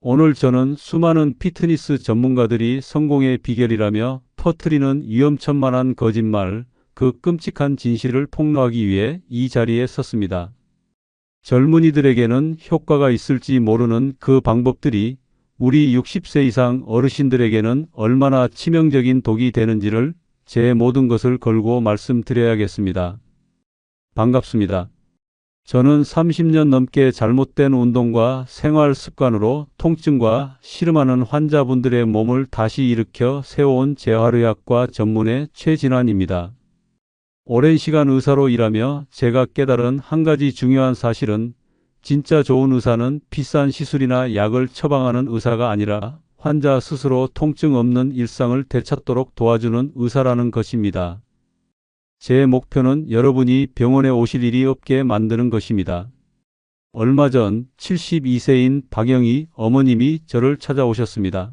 오늘 저는 수많은 피트니스 전문가들이 성공의 비결이라며 퍼뜨리는 위험천만한 거짓말, 그 끔찍한 진실을 폭로하기 위해 이 자리에 섰습니다. 젊은이들에게는 효과가 있을지 모르는 그 방법들이 우리 60세 이상 어르신들에게는 얼마나 치명적인 독이 되는지를 제 모든 것을 걸고 말씀드려야겠습니다. 반갑습니다. 저는 30년 넘게 잘못된 운동과 생활 습관으로 통증과 씨름하는 환자분들의 몸을 다시 일으켜 세워온 재활의학과 전문의 최진환입니다. 오랜 시간 의사로 일하며 제가 깨달은 한 가지 중요한 사실은 진짜 좋은 의사는 비싼 시술이나 약을 처방하는 의사가 아니라 환자 스스로 통증 없는 일상을 되찾도록 도와주는 의사라는 것입니다. 제 목표는 여러분이 병원에 오실 일이 없게 만드는 것입니다. 얼마 전 72세인 박영희 어머님이 저를 찾아오셨습니다.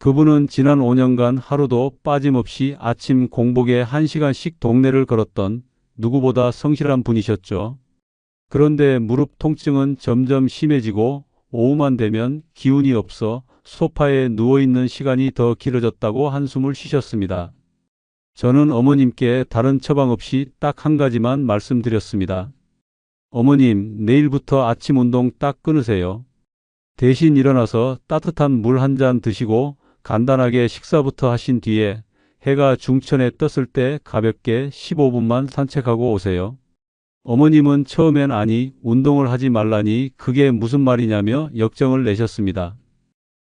그분은 지난 5년간 하루도 빠짐없이 아침 공복에 1시간씩 동네를 걸었던 누구보다 성실한 분이셨죠. 그런데 무릎 통증은 점점 심해지고 오후만 되면 기운이 없어 소파에 누워있는 시간이 더 길어졌다고 한숨을 쉬셨습니다. 저는 어머님께 다른 처방 없이 딱 한 가지만 말씀드렸습니다. 어머님, 내일부터 아침 운동 딱 끊으세요. 대신 일어나서 따뜻한 물 한 잔 드시고 간단하게 식사부터 하신 뒤에 해가 중천에 떴을 때 가볍게 15분만 산책하고 오세요. 어머님은 처음엔 아니, 운동을 하지 말라니 그게 무슨 말이냐며 역정을 내셨습니다.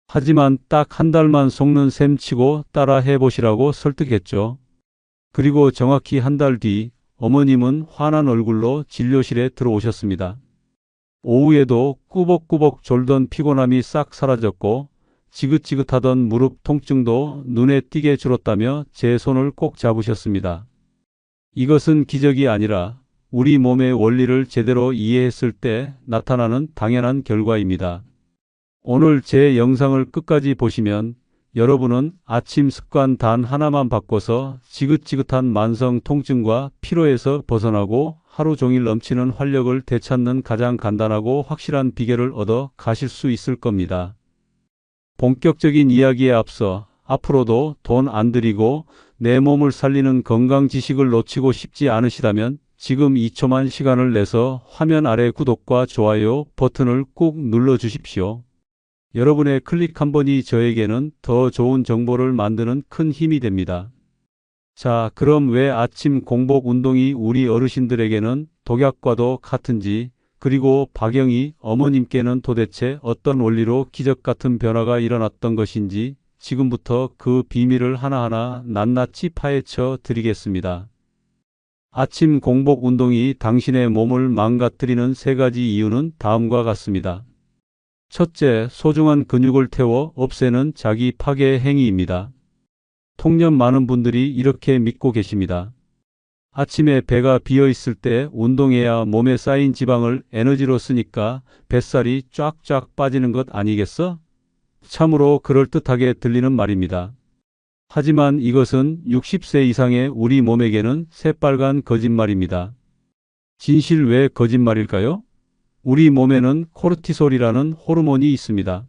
하지만 딱 한 달만 속는 셈 치고 따라 해보시라고 설득했죠. 그리고 정확히 한 달 뒤 어머님은 환한 얼굴로 진료실에 들어오셨습니다. 오후에도 꾸벅꾸벅 졸던 피곤함이 싹 사라졌고 지긋지긋하던 무릎 통증도 눈에 띄게 줄었다며 제 손을 꼭 잡으셨습니다. 이것은 기적이 아니라 우리 몸의 원리를 제대로 이해했을 때 나타나는 당연한 결과입니다. 오늘 제 영상을 끝까지 보시면 여러분은 아침 습관 단 하나만 바꿔서 지긋지긋한 만성 통증과 피로에서 벗어나고 하루 종일 넘치는 활력을 되찾는 가장 간단하고 확실한 비결을 얻어 가실 수 있을 겁니다. 본격적인 이야기에 앞서 앞으로도 돈 안 들이고 내 몸을 살리는 건강 지식을 놓치고 싶지 않으시다면 지금 2초만 시간을 내서 화면 아래 구독과 좋아요 버튼을 꾹 눌러 주십시오. 여러분의 클릭 한 번이 저에게는 더 좋은 정보를 만드는 큰 힘이 됩니다. 자, 그럼 왜 아침 공복 운동이 우리 어르신들에게는 독약과도 같은지, 그리고 박영희 어머님께는 도대체 어떤 원리로 기적 같은 변화가 일어났던 것인지 지금부터 그 비밀을 하나하나 낱낱이 파헤쳐 드리겠습니다. 아침 공복 운동이 당신의 몸을 망가뜨리는 3가지 이유는 다음과 같습니다. 첫째, 소중한 근육을 태워 없애는 자기 파괴 행위입니다. 통념 많은 분들이 이렇게 믿고 계십니다. 아침에 배가 비어 있을 때 운동해야 몸에 쌓인 지방을 에너지로 쓰니까 뱃살이 쫙쫙 빠지는 것 아니겠어? 참으로 그럴듯하게 들리는 말입니다. 하지만 이것은 60세 이상의 우리 몸에게는 새빨간 거짓말입니다. 진실 왜 거짓말일까요? 우리 몸에는 코르티솔이라는 호르몬이 있습니다.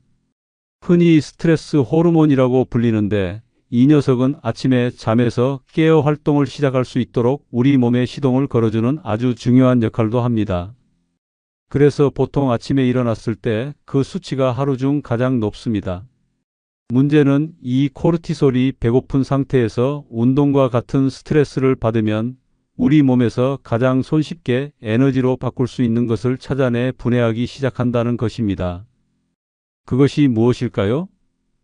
흔히 스트레스 호르몬이라고 불리는데 이 녀석은 아침에 잠에서 깨어 활동을 시작할 수 있도록 우리 몸에 시동을 걸어주는 아주 중요한 역할도 합니다. 그래서 보통 아침에 일어났을 때 그 수치가 하루 중 가장 높습니다. 문제는 이 코르티솔이 배고픈 상태에서 운동과 같은 스트레스를 받으면 우리 몸에서 가장 손쉽게 에너지로 바꿀 수 있는 것을 찾아내 분해하기 시작한다는 것입니다. 그것이 무엇일까요?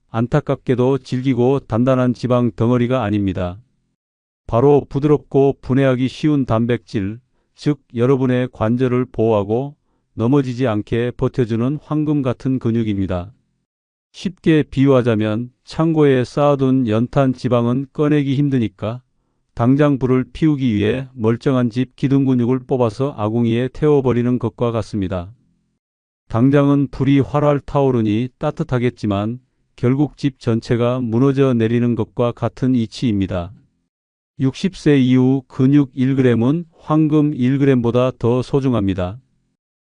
안타깝게도 질기고 단단한 지방 덩어리가 아닙니다. 바로 부드럽고 분해하기 쉬운 단백질, 즉 여러분의 관절을 보호하고 넘어지지 않게 버텨주는 황금 같은 근육입니다. 쉽게 비유하자면 창고에 쌓아둔 연탄 지방은 꺼내기 힘드니까 당장 불을 피우기 위해 멀쩡한 집 기둥 근육을 뽑아서 아궁이에 태워버리는 것과 같습니다. 당장은 불이 활활 타오르니 따뜻하겠지만 결국 집 전체가 무너져 내리는 것과 같은 이치입니다. 60세 이후 근육 1g은 황금 1g보다 더 소중합니다.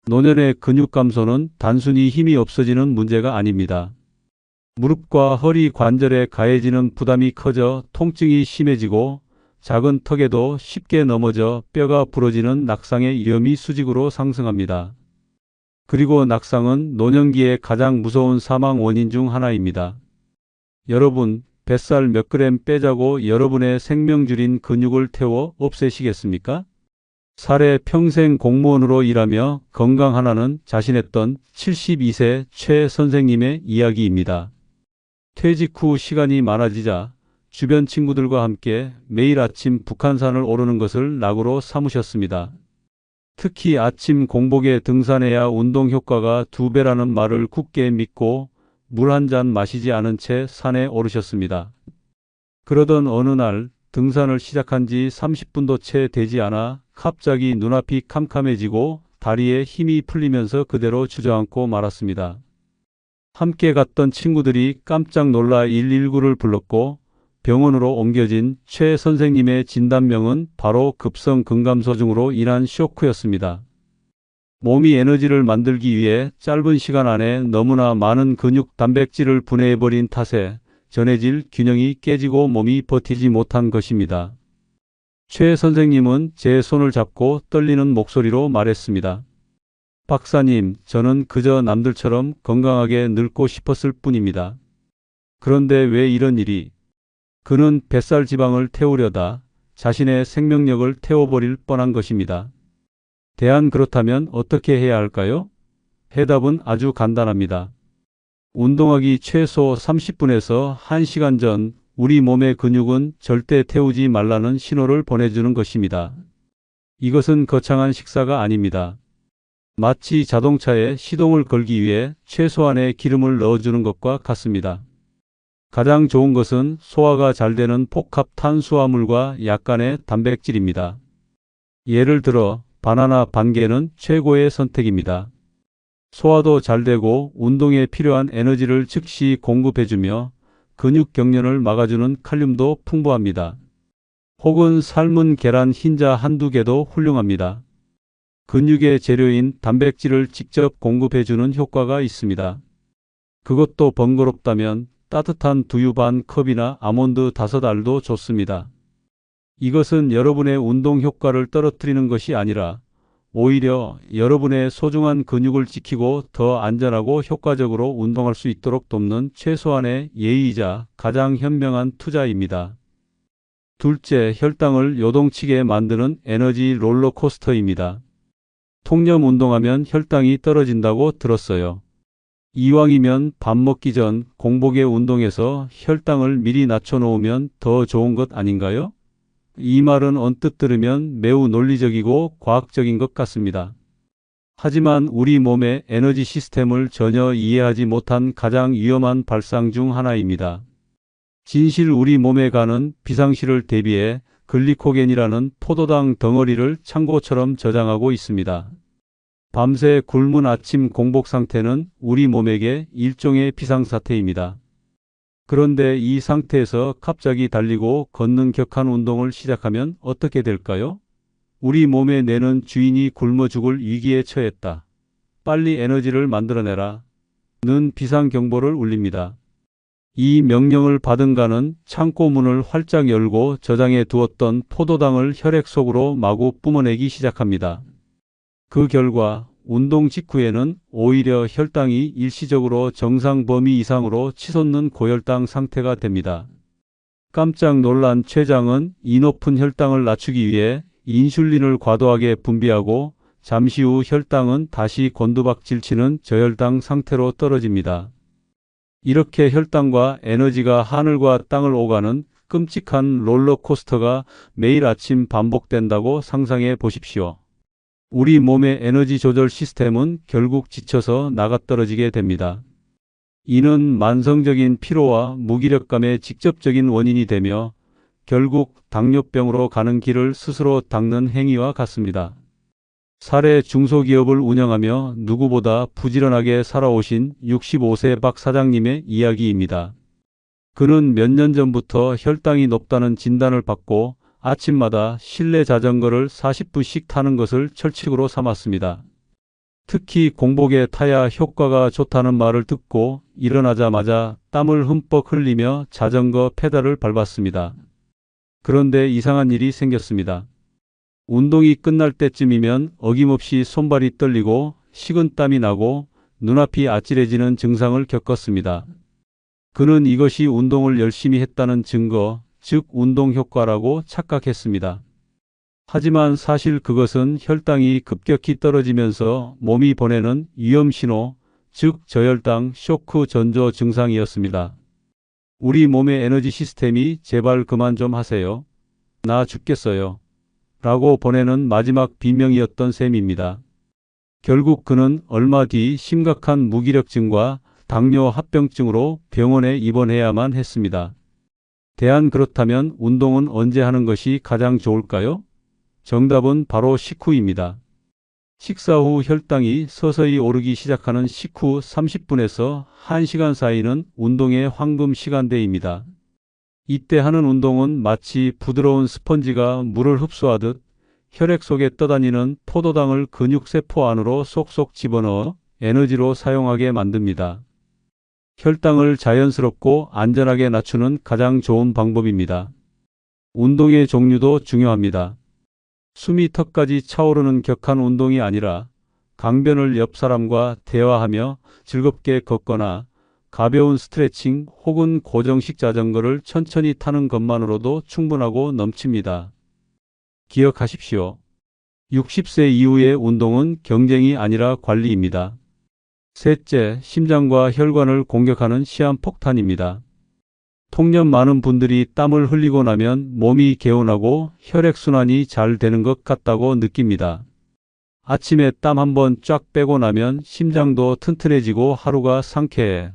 노년의 근육 감소는 단순히 힘이 없어지는 문제가 아닙니다. 무릎과 허리 관절에 가해지는 부담이 커져 통증이 심해지고 작은 턱에도 쉽게 넘어져 뼈가 부러지는 낙상의 위험이 수직으로 상승합니다. 그리고 낙상은 노년기의 가장 무서운 사망 원인 중 하나입니다. 여러분, 뱃살 몇 그램 빼자고 여러분의 생명줄인 근육을 태워 없애시겠습니까? 사례 평생 공무원으로 일하며 건강하나는 자신했던 72세 최 선생님의 이야기입니다. 퇴직 후 시간이 많아지자 주변 친구들과 함께 매일 아침 북한산을 오르는 것을 낙으로 삼으셨습니다. 특히 아침 공복에 등산해야 운동 효과가 2배라는 말을 굳게 믿고 물 한 잔 마시지 않은 채 산에 오르셨습니다. 그러던 어느 날 등산을 시작한 지 30분도 채 되지 않아 갑자기 눈앞이 캄캄해지고 다리에 힘이 풀리면서 그대로 주저앉고 말았습니다. 함께 갔던 친구들이 깜짝 놀라 119를 불렀고 병원으로 옮겨진 최 선생님의 진단명은 바로 급성 근감소증으로 인한 쇼크였습니다. 몸이 에너지를 만들기 위해 짧은 시간 안에 너무나 많은 근육 단백질을 분해해버린 탓에 전해질 균형이 깨지고 몸이 버티지 못한 것입니다. 최 선생님은 제 손을 잡고 떨리는 목소리로 말했습니다. 박사님, 저는 그저 남들처럼 건강하게 늙고 싶었을 뿐입니다. 그런데 왜 이런 일이? 그는 뱃살 지방을 태우려다 자신의 생명력을 태워버릴 뻔한 것입니다. 대안 그렇다면 어떻게 해야 할까요? 해답은 아주 간단합니다. 운동하기 최소 30분에서 1시간 전 우리 몸의 근육은 절대 태우지 말라는 신호를 보내주는 것입니다. 이것은 거창한 식사가 아닙니다. 마치 자동차에 시동을 걸기 위해 최소한의 기름을 넣어주는 것과 같습니다. 가장 좋은 것은 소화가 잘 되는 복합 탄수화물과 약간의 단백질입니다. 예를 들어 바나나 반 개는 최고의 선택입니다. 소화도 잘 되고 운동에 필요한 에너지를 즉시 공급해주며 근육 경련을 막아주는 칼륨도 풍부합니다. 혹은 삶은 계란 흰자 한두 개도 훌륭합니다. 근육의 재료인 단백질을 직접 공급해주는 효과가 있습니다. 그것도 번거롭다면 따뜻한 두유 반 컵이나 아몬드 5알도 좋습니다. 이것은 여러분의 운동 효과를 떨어뜨리는 것이 아니라 오히려 여러분의 소중한 근육을 지키고 더 안전하고 효과적으로 운동할 수 있도록 돕는 최소한의 예의이자 가장 현명한 투자입니다. 둘째, 혈당을 요동치게 만드는 에너지 롤러코스터입니다. 통념 운동하면 혈당이 떨어진다고 들었어요. 이왕이면 밥 먹기 전 공복에 운동해서 혈당을 미리 낮춰놓으면 더 좋은 것 아닌가요? 이 말은 언뜻 들으면 매우 논리적이고 과학적인 것 같습니다. 하지만 우리 몸의 에너지 시스템을 전혀 이해하지 못한 가장 위험한 발상 중 하나입니다. 진실 우리 몸에 가는 비상시를 대비해 글리코겐이라는 포도당 덩어리를 창고처럼 저장하고 있습니다. 밤새 굶은 아침 공복 상태는 우리 몸에게 일종의 비상사태입니다. 그런데 이 상태에서 갑자기 달리고 걷는 격한 운동을 시작하면 어떻게 될까요? 우리 몸의 뇌는 주인이 굶어 죽을 위기에 처했다. 빨리 에너지를 만들어내라. 는 비상경보를 울립니다. 이 명령을 받은 가는 창고 문을 활짝 열고 저장해 두었던 포도당을 혈액 속으로 마구 뿜어내기 시작합니다. 그 결과 운동 직후에는 오히려 혈당이 일시적으로 정상 범위 이상으로 치솟는 고혈당 상태가 됩니다. 깜짝 놀란 췌장은 이 높은 혈당을 낮추기 위해 인슐린을 과도하게 분비하고 잠시 후 혈당은 다시 곤두박질치는 저혈당 상태로 떨어집니다. 이렇게 혈당과 에너지가 하늘과 땅을 오가는 끔찍한 롤러코스터가 매일 아침 반복된다고 상상해 보십시오. 우리 몸의 에너지 조절 시스템은 결국 지쳐서 나가떨어지게 됩니다. 이는 만성적인 피로와 무기력감의 직접적인 원인이 되며 결국 당뇨병으로 가는 길을 스스로 닦는 행위와 같습니다. 사례 중소기업을 운영하며 누구보다 부지런하게 살아오신 65세 박 사장님의 이야기입니다. 그는 몇 년 전부터 혈당이 높다는 진단을 받고 아침마다 실내 자전거를 40분씩 타는 것을 철칙으로 삼았습니다. 특히 공복에 타야 효과가 좋다는 말을 듣고 일어나자마자 땀을 흠뻑 흘리며 자전거 페달을 밟았습니다. 그런데 이상한 일이 생겼습니다. 운동이 끝날 때쯤이면 어김없이 손발이 떨리고 식은땀이 나고 눈앞이 아찔해지는 증상을 겪었습니다. 그는 이것이 운동을 열심히 했다는 증거, 즉 운동 효과라고 착각했습니다. 하지만 사실 그것은 혈당이 급격히 떨어지면서 몸이 보내는 위험신호, 즉 저혈당 쇼크 전조 증상이었습니다. 우리 몸의 에너지 시스템이 제발 그만 좀 하세요. 나 죽겠어요. 라고 보내는 마지막 비명이었던 셈입니다. 결국 그는 얼마 뒤 심각한 무기력증과 당뇨 합병증으로 병원에 입원해야만 했습니다. 그렇다면 운동은 언제 하는 것이 가장 좋을까요? 정답은 바로 식후입니다. 식사 후 혈당이 서서히 오르기 시작하는 식후 30분에서 1시간 사이는 운동의 황금 시간대입니다. 이때 하는 운동은 마치 부드러운 스펀지가 물을 흡수하듯 혈액 속에 떠다니는 포도당을 근육세포 안으로 쏙쏙 집어넣어 에너지로 사용하게 만듭니다. 혈당을 자연스럽고 안전하게 낮추는 가장 좋은 방법입니다. 운동의 종류도 중요합니다. 숨이 턱까지 차오르는 격한 운동이 아니라 강변을 옆 사람과 대화하며 즐겁게 걷거나 가벼운 스트레칭 혹은 고정식 자전거를 천천히 타는 것만으로도 충분하고 넘칩니다. 기억하십시오. 60세 이후의 운동은 경쟁이 아니라 관리입니다. 셋째, 심장과 혈관을 공격하는 시한폭탄입니다. 통념 많은 분들이 땀을 흘리고 나면 몸이 개운하고 혈액순환이 잘 되는 것 같다고 느낍니다. 아침에 땀 한번 쫙 빼고 나면 심장도 튼튼해지고 하루가 상쾌해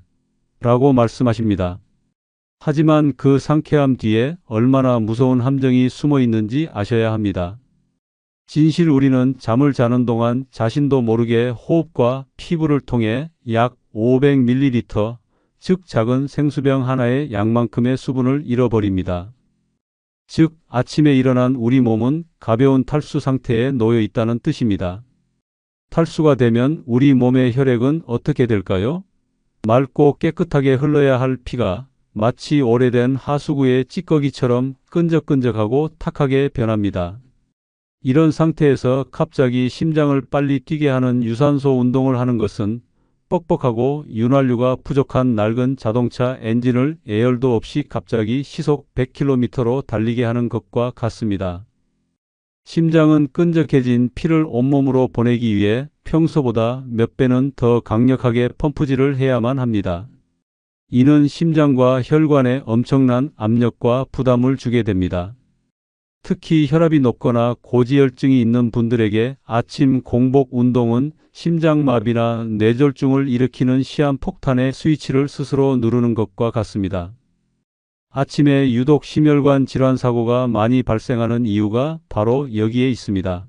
라고 말씀하십니다. 하지만 그 상쾌함 뒤에 얼마나 무서운 함정이 숨어 있는지 아셔야 합니다. 진실 우리는 잠을 자는 동안 자신도 모르게 호흡과 피부를 통해 약 500ml, 즉 작은 생수병 하나의 양만큼의 수분을 잃어버립니다. 즉 아침에 일어난 우리 몸은 가벼운 탈수 상태에 놓여 있다는 뜻입니다. 탈수가 되면 우리 몸의 혈액은 어떻게 될까요? 맑고 깨끗하게 흘러야 할 피가 마치 오래된 하수구의 찌꺼기처럼 끈적끈적하고 탁하게 변합니다. 이런 상태에서 갑자기 심장을 빨리 뛰게 하는 유산소 운동을 하는 것은 뻑뻑하고 윤활유가 부족한 낡은 자동차 엔진을 예열도 없이 갑자기 시속 100km로 달리게 하는 것과 같습니다. 심장은 끈적해진 피를 온몸으로 보내기 위해 평소보다 몇 배는 더 강력하게 펌프질을 해야만 합니다. 이는 심장과 혈관에 엄청난 압력과 부담을 주게 됩니다. 특히 혈압이 높거나 고지혈증이 있는 분들에게 아침 공복 운동은 심장마비나 뇌졸중을 일으키는 시한폭탄의 스위치를 스스로 누르는 것과 같습니다. 아침에 유독 심혈관 질환 사고가 많이 발생하는 이유가 바로 여기에 있습니다.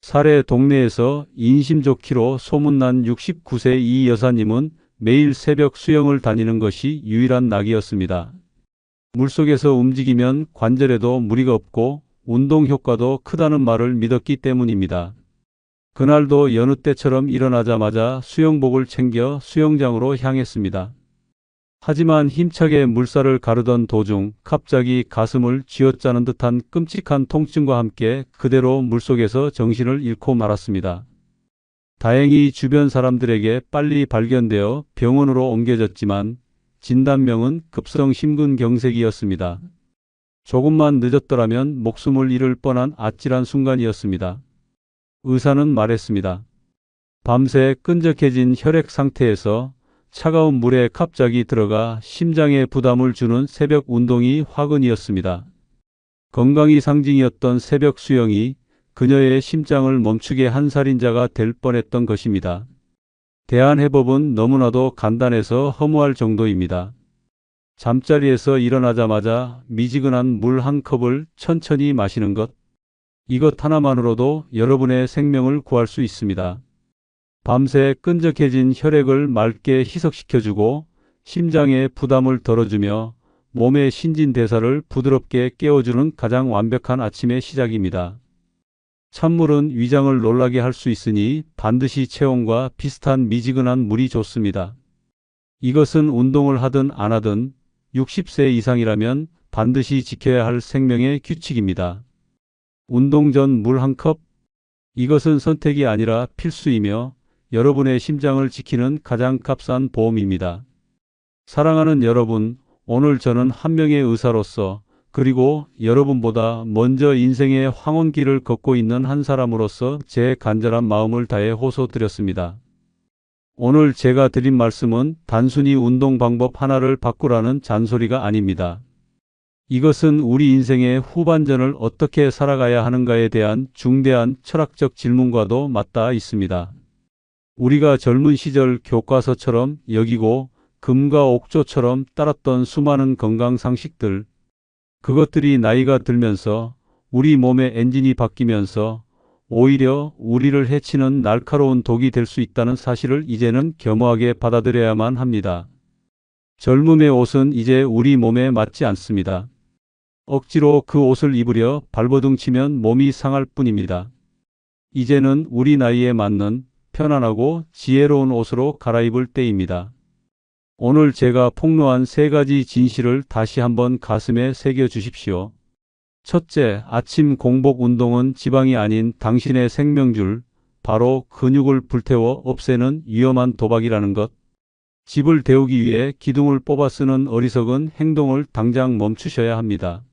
사례 동네에서 인심 좋기로 소문난 69세 이 여사님은 매일 새벽 수영을 다니는 것이 유일한 낙이었습니다. 물속에서 움직이면 관절에도 무리가 없고 운동 효과도 크다는 말을 믿었기 때문입니다. 그날도 여느 때처럼 일어나자마자 수영복을 챙겨 수영장으로 향했습니다. 하지만 힘차게 물살을 가르던 도중 갑자기 가슴을 쥐어짜는 듯한 끔찍한 통증과 함께 그대로 물속에서 정신을 잃고 말았습니다. 다행히 주변 사람들에게 빨리 발견되어 병원으로 옮겨졌지만 진단명은 급성 심근경색이었습니다. 조금만 늦었더라면 목숨을 잃을 뻔한 아찔한 순간이었습니다. 의사는 말했습니다. 밤새 끈적해진 혈액 상태에서 차가운 물에 갑자기 들어가 심장에 부담을 주는 새벽 운동이 화근이었습니다. 건강이 상징이었던 새벽 수영이 그녀의 심장을 멈추게 한 살인자가 될 뻔했던 것입니다. 대안해법은 너무나도 간단해서 허무할 정도입니다. 잠자리에서 일어나자마자 미지근한 물 한 컵을 천천히 마시는 것. 이것 하나만으로도 여러분의 생명을 구할 수 있습니다. 밤새 끈적해진 혈액을 맑게 희석시켜주고 심장의 부담을 덜어주며 몸의 신진대사를 부드럽게 깨워주는 가장 완벽한 아침의 시작입니다. 찬물은 위장을 놀라게 할 수 있으니 반드시 체온과 비슷한 미지근한 물이 좋습니다. 이것은 운동을 하든 안 하든 60세 이상이라면 반드시 지켜야 할 생명의 규칙입니다. 운동 전 물 한 컵? 이것은 선택이 아니라 필수이며 여러분의 심장을 지키는 가장 값싼 보험입니다. 사랑하는 여러분, 오늘 저는 한 명의 의사로서 그리고 여러분보다 먼저 인생의 황혼길을 걷고 있는 한 사람으로서 제 간절한 마음을 다해 호소드렸습니다. 오늘 제가 드린 말씀은 단순히 운동 방법 하나를 바꾸라는 잔소리가 아닙니다. 이것은 우리 인생의 후반전을 어떻게 살아가야 하는가에 대한 중대한 철학적 질문과도 맞닿아 있습니다. 우리가 젊은 시절 교과서처럼 여기고 금과 옥조처럼 따랐던 수많은 건강 상식들, 그것들이 나이가 들면서 우리 몸의 엔진이 바뀌면서 오히려 우리를 해치는 날카로운 독이 될 수 있다는 사실을 이제는 겸허하게 받아들여야만 합니다. 젊음의 옷은 이제 우리 몸에 맞지 않습니다. 억지로 그 옷을 입으려 발버둥치면 몸이 상할 뿐입니다. 이제는 우리 나이에 맞는 편안하고 지혜로운 옷으로 갈아입을 때입니다. 오늘 제가 폭로한 3가지 진실을 다시 한번 가슴에 새겨 주십시오. 첫째, 아침 공복 운동은 지방이 아닌 당신의 생명줄, 바로 근육을 불태워 없애는 위험한 도박이라는 것. 집을 데우기 위해 기둥을 뽑아 쓰는 어리석은 행동을 당장 멈추셔야 합니다.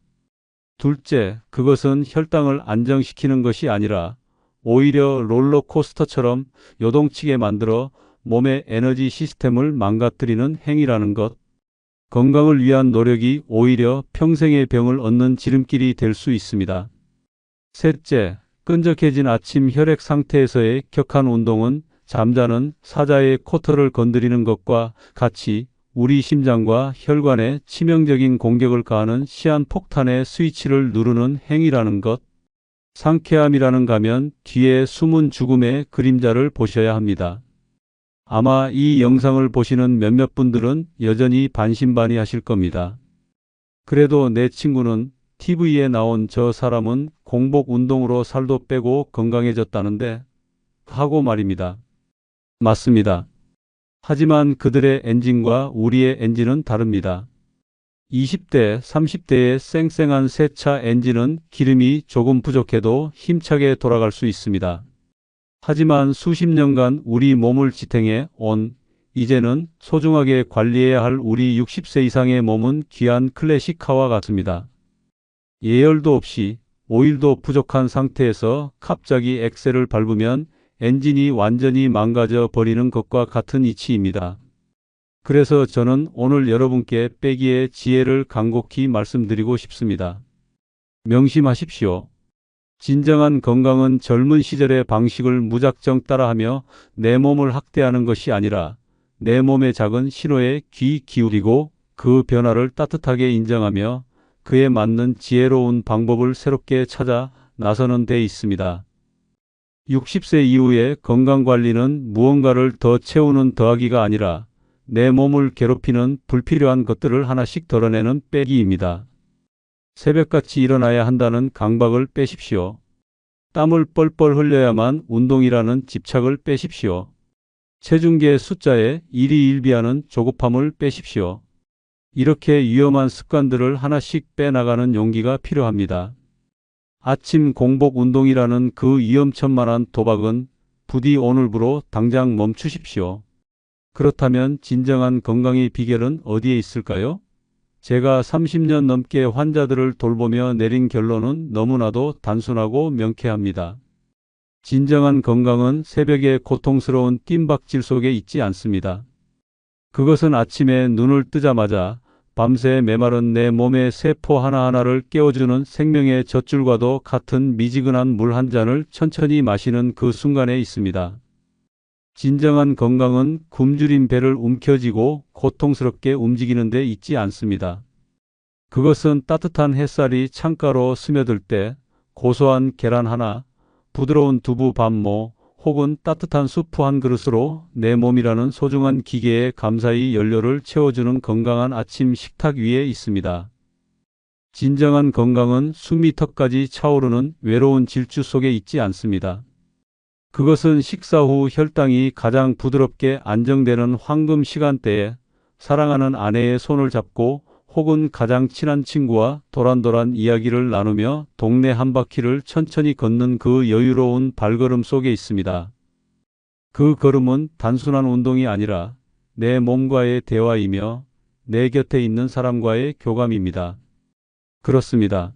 둘째, 그것은 혈당을 안정시키는 것이 아니라 오히려 롤러코스터처럼 요동치게 만들어 몸의 에너지 시스템을 망가뜨리는 행위라는 것. 건강을 위한 노력이 오히려 평생의 병을 얻는 지름길이 될 수 있습니다. 셋째, 끈적해진 아침 혈액 상태에서의 격한 운동은 잠자는 사자의 코털을 건드리는 것과 같이 우리 심장과 혈관에 치명적인 공격을 가하는 시한폭탄의 스위치를 누르는 행위라는 것. 상쾌함이라는 가면 뒤에 숨은 죽음의 그림자를 보셔야 합니다. 아마 이 영상을 보시는 몇몇 분들은 여전히 반신반의하실 겁니다. 그래도 내 친구는 TV에 나온 저 사람은 공복 운동으로 살도 빼고 건강해졌다는데 하고 말입니다. 맞습니다. 하지만 그들의 엔진과 우리의 엔진은 다릅니다. 20대, 30대의 쌩쌩한 새 차 엔진은 기름이 조금 부족해도 힘차게 돌아갈 수 있습니다. 하지만 수십 년간 우리 몸을 지탱해 온 이제는 소중하게 관리해야 할 우리 60세 이상의 몸은 귀한 클래식카와 같습니다. 예열도 없이 오일도 부족한 상태에서 갑자기 엑셀을 밟으면 엔진이 완전히 망가져 버리는 것과 같은 이치입니다. 그래서 저는 오늘 여러분께 빼기의 지혜를 간곡히 말씀드리고 싶습니다. 명심하십시오. 진정한 건강은 젊은 시절의 방식을 무작정 따라하며 내 몸을 학대하는 것이 아니라 내 몸의 작은 신호에 귀 기울이고 그 변화를 따뜻하게 인정하며 그에 맞는 지혜로운 방법을 새롭게 찾아 나서는 데 있습니다. 60세 이후의 건강관리는 무언가를 더 채우는 더하기가 아니라 내 몸을 괴롭히는 불필요한 것들을 하나씩 덜어내는 빼기입니다. 새벽같이 일어나야 한다는 강박을 빼십시오. 땀을 뻘뻘 흘려야만 운동이라는 집착을 빼십시오. 체중계 숫자에 일희일비하는 조급함을 빼십시오. 이렇게 위험한 습관들을 하나씩 빼나가는 용기가 필요합니다. 아침 공복 운동이라는 그 위험천만한 도박은 부디 오늘부로 당장 멈추십시오. 그렇다면 진정한 건강의 비결은 어디에 있을까요? 제가 30년 넘게 환자들을 돌보며 내린 결론은 너무나도 단순하고 명쾌합니다. 진정한 건강은 새벽의 고통스러운 뜀박질 속에 있지 않습니다. 그것은 아침에 눈을 뜨자마자 밤새 메마른 내 몸의 세포 하나하나를 깨워주는 생명의 젖줄과도 같은 미지근한 물 한 잔을 천천히 마시는 그 순간에 있습니다. 진정한 건강은 굶주린 배를 움켜쥐고 고통스럽게 움직이는 데 있지 않습니다. 그것은 따뜻한 햇살이 창가로 스며들 때 고소한 계란 하나, 부드러운 두부 반모 혹은 따뜻한 수프 한 그릇으로 내 몸이라는 소중한 기계에 감사히 연료를 채워주는 건강한 아침 식탁 위에 있습니다. 진정한 건강은 숨이 턱까지 차오르는 외로운 질주 속에 있지 않습니다. 그것은 식사 후 혈당이 가장 부드럽게 안정되는 황금 시간대에 사랑하는 아내의 손을 잡고 혹은 가장 친한 친구와 도란도란 이야기를 나누며 동네 한 바퀴를 천천히 걷는 그 여유로운 발걸음 속에 있습니다. 그 걸음은 단순한 운동이 아니라 내 몸과의 대화이며 내 곁에 있는 사람과의 교감입니다. 그렇습니다.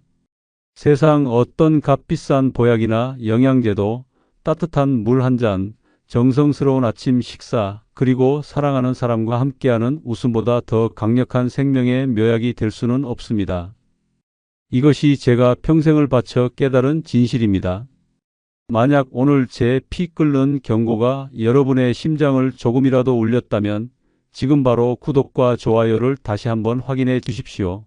세상 어떤 값비싼 보약이나 영양제도 따뜻한 물 한 잔, 정성스러운 아침 식사, 그리고 사랑하는 사람과 함께하는 웃음보다 더 강력한 생명의 묘약이 될 수는 없습니다. 이것이 제가 평생을 바쳐 깨달은 진실입니다. 만약 오늘 제 피 끓는 경고가 여러분의 심장을 조금이라도 울렸다면 지금 바로 구독과 좋아요를 다시 한번 확인해 주십시오.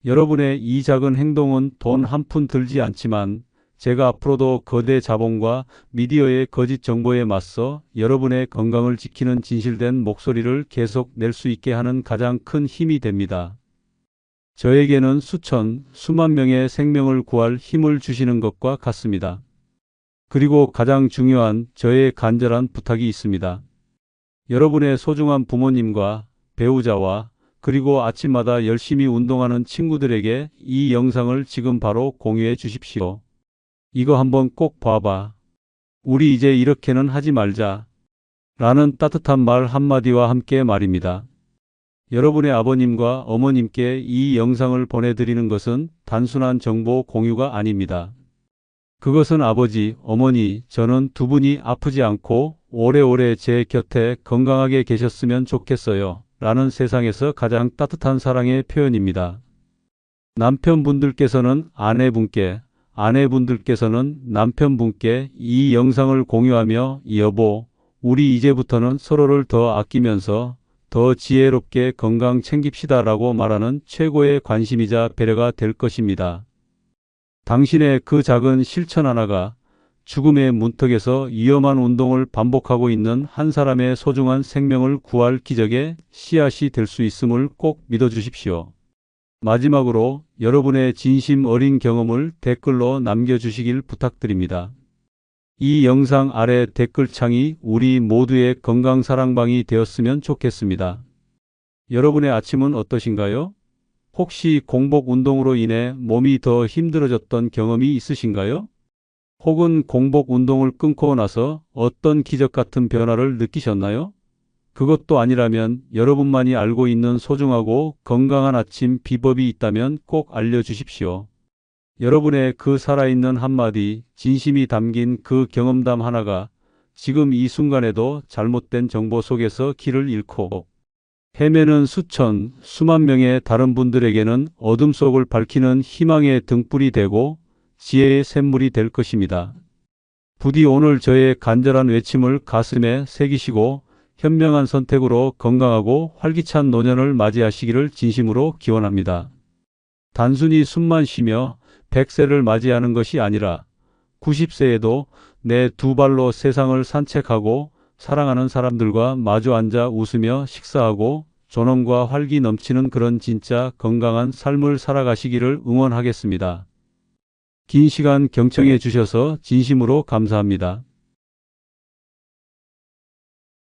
여러분의 이 작은 행동은 돈 한 푼 들지 않지만 제가 앞으로도 거대 자본과 미디어의 거짓 정보에 맞서 여러분의 건강을 지키는 진실된 목소리를 계속 낼 수 있게 하는 가장 큰 힘이 됩니다. 저에게는 수천, 수만 명의 생명을 구할 힘을 주시는 것과 같습니다. 그리고 가장 중요한 저의 간절한 부탁이 있습니다. 여러분의 소중한 부모님과 배우자와 그리고 아침마다 열심히 운동하는 친구들에게 이 영상을 지금 바로 공유해 주십시오. 이거 한번 꼭 봐봐. 우리 이제 이렇게는 하지 말자. 라는 따뜻한 말 한마디와 함께 말입니다. 여러분의 아버님과 어머님께 이 영상을 보내드리는 것은 단순한 정보 공유가 아닙니다. 그것은 아버지, 어머니, 저는 두 분이 아프지 않고 오래오래 제 곁에 건강하게 계셨으면 좋겠어요. 라는 세상에서 가장 따뜻한 사랑의 표현입니다. 남편분들께서는 아내분께, 아내분들께서는 남편분께 이 영상을 공유하며 여보, 우리 이제부터는 서로를 더 아끼면서 더 지혜롭게 건강 챙깁시다 라고 말하는 최고의 관심이자 배려가 될 것입니다. 당신의 그 작은 실천 하나가 죽음의 문턱에서 위험한 운동을 반복하고 있는 한 사람의 소중한 생명을 구할 기적의 씨앗이 될 수 있음을 꼭 믿어주십시오. 마지막으로 여러분의 진심 어린 경험을 댓글로 남겨주시길 부탁드립니다. 이 영상 아래 댓글창이 우리 모두의 건강 사랑방이 되었으면 좋겠습니다. 여러분의 아침은 어떠신가요? 혹시 공복 운동으로 인해 몸이 더 힘들어졌던 경험이 있으신가요? 혹은 공복 운동을 끊고 나서 어떤 기적 같은 변화를 느끼셨나요? 그것도 아니라면 여러분만이 알고 있는 소중하고 건강한 아침 비법이 있다면 꼭 알려주십시오. 여러분의 그 살아있는 한마디, 진심이 담긴 그 경험담 하나가 지금 이 순간에도 잘못된 정보 속에서 길을 잃고 헤매는 수천, 수만 명의 다른 분들에게는 어둠 속을 밝히는 희망의 등불이 되고 지혜의 샘물이 될 것입니다. 부디 오늘 저의 간절한 외침을 가슴에 새기시고 현명한 선택으로 건강하고 활기찬 노년을 맞이하시기를 진심으로 기원합니다. 단순히 숨만 쉬며 100세를 맞이하는 것이 아니라 90세에도 내 두 발로 세상을 산책하고 사랑하는 사람들과 마주 앉아 웃으며 식사하고 존엄과 활기 넘치는 그런 진짜 건강한 삶을 살아가시기를 응원하겠습니다. 긴 시간 경청해 주셔서 진심으로 감사합니다.